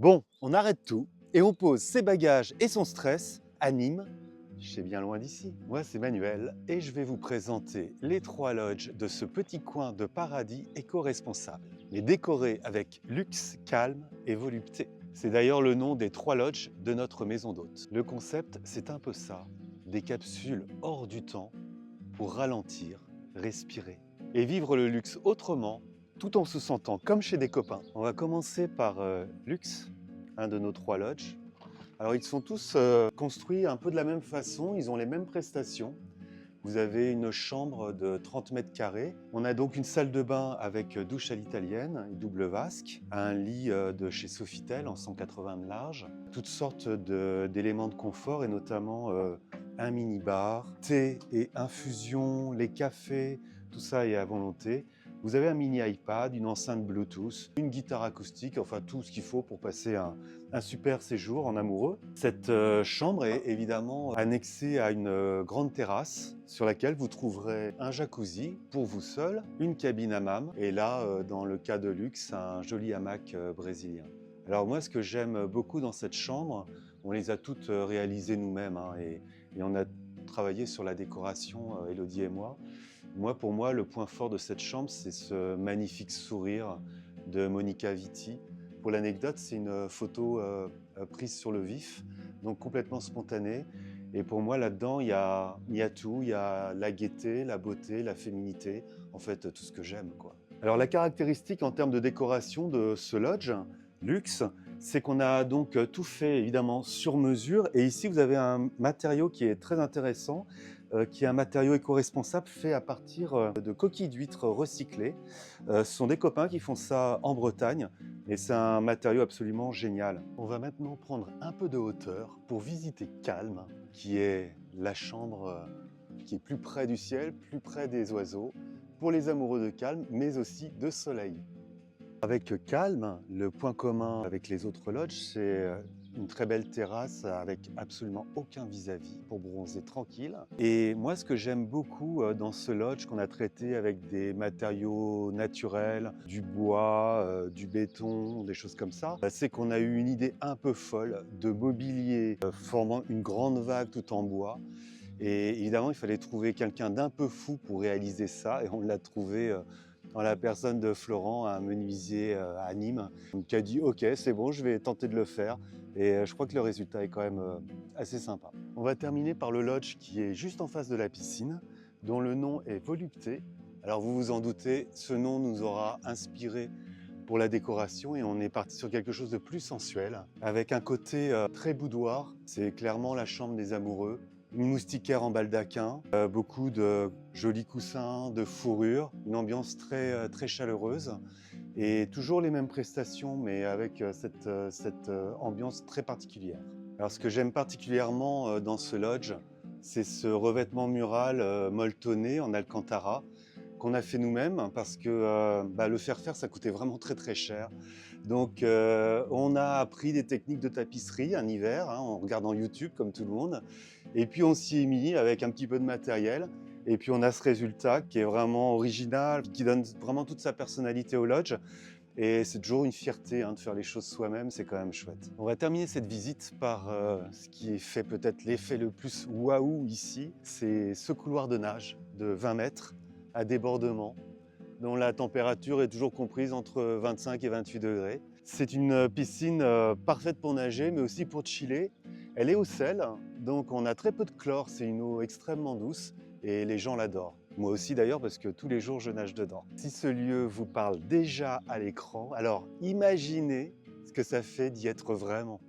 Bon, on arrête tout et on pose ses bagages et son stress à Nîmes, c'est bien loin d'ici. Moi, c'est Manuel et je vais vous présenter les 3 lodges de ce petit coin de paradis éco-responsable, mais décorés avec luxe, calme et volupté. C'est d'ailleurs le nom des 3 lodges de notre maison d'hôte. Le concept, c'est un peu ça, des capsules hors du temps pour ralentir, respirer et vivre le luxe autrement, tout en se sentant comme chez des copains. On va commencer par Luxe, un de nos 3 lodges. Alors ils sont tous construits un peu de la même façon, ils ont les mêmes prestations. Vous avez une chambre de 30 mètres carrés. On a donc une salle de bain avec douche à l'italienne, une double vasque, un lit de chez Sofitel en 180 de large, toutes sortes d'éléments de confort et notamment un mini-bar, thé et infusion, les cafés, tout ça est à volonté. Vous avez un mini iPad, une enceinte Bluetooth, une guitare acoustique, enfin tout ce qu'il faut pour passer un super séjour en amoureux. Cette chambre est évidemment annexée à une grande terrasse sur laquelle vous trouverez un jacuzzi pour vous seul, une cabine hammam et là, dans le cas de luxe, un joli hamac brésilien. Alors moi, ce que j'aime beaucoup dans cette chambre, on les a toutes réalisées nous-mêmes et on a travaillé sur la décoration, Élodie et moi. Pour moi, le point fort de cette chambre, c'est ce magnifique sourire de Monica Vitti. Pour l'anecdote, c'est une photo prise sur le vif, donc complètement spontanée. Et pour moi, là-dedans, il y a tout. Il y a la gaieté, la beauté, la féminité, en fait, tout ce que j'aime, quoi. Alors, la caractéristique en termes de décoration de ce lodge, luxe, c'est qu'on a donc tout fait évidemment sur mesure. Et ici, vous avez un matériau qui est très intéressant, qui est un matériau éco-responsable fait à partir de coquilles d'huîtres recyclées. Ce sont des copains qui font ça en Bretagne et c'est un matériau absolument génial. On va maintenant prendre un peu de hauteur pour visiter Calme, qui est la chambre qui est plus près du ciel, plus près des oiseaux, pour les amoureux de calme, mais aussi de soleil. Avec Calme, le point commun avec les autres lodges, c'est une très belle terrasse avec absolument aucun vis-à-vis pour bronzer tranquille. Et moi, ce que j'aime beaucoup dans ce lodge qu'on a traité avec des matériaux naturels, du bois, du béton, des choses comme ça, c'est qu'on a eu une idée un peu folle de mobilier formant une grande vague tout en bois. Et évidemment, il fallait trouver quelqu'un d'un peu fou pour réaliser ça et on l'a trouvé dans la personne de Florent, un menuisier à Nîmes, qui a dit « Ok, c'est bon, je vais tenter de le faire ». Et je crois que le résultat est quand même assez sympa. On va terminer par le lodge qui est juste en face de la piscine, dont le nom est Volupté. Alors vous vous en doutez, ce nom nous aura inspiré pour la décoration et on est parti sur quelque chose de plus sensuel, avec un côté très boudoir. C'est clairement la chambre des amoureux. Une moustiquaire en baldaquin, beaucoup de jolis coussins, de fourrure, une ambiance très chaleureuse et toujours les mêmes prestations mais avec cette ambiance très particulière. Alors ce que j'aime particulièrement dans ce lodge, c'est ce revêtement mural molletonné en alcantara qu'on a fait nous-mêmes parce que le faire, ça coûtait vraiment très cher. Donc on a appris des techniques de tapisserie un hiver, en regardant YouTube comme tout le monde. Et puis on s'y est mis avec un petit peu de matériel. Et puis on a ce résultat qui est vraiment original, qui donne vraiment toute sa personnalité au lodge. Et c'est toujours une fierté de faire les choses soi-même, c'est quand même chouette. On va terminer cette visite par ce qui fait peut-être l'effet le plus waouh ici, c'est ce couloir de nage de 20 mètres à débordement, dont la température est toujours comprise entre 25 et 28 degrés. C'est une piscine parfaite pour nager, mais aussi pour chiller. Elle est au sel, donc on a très peu de chlore, c'est une eau extrêmement douce et les gens l'adorent. Moi aussi d'ailleurs, parce que tous les jours je nage dedans. Si ce lieu vous parle déjà à l'écran, alors imaginez ce que ça fait d'y être vraiment.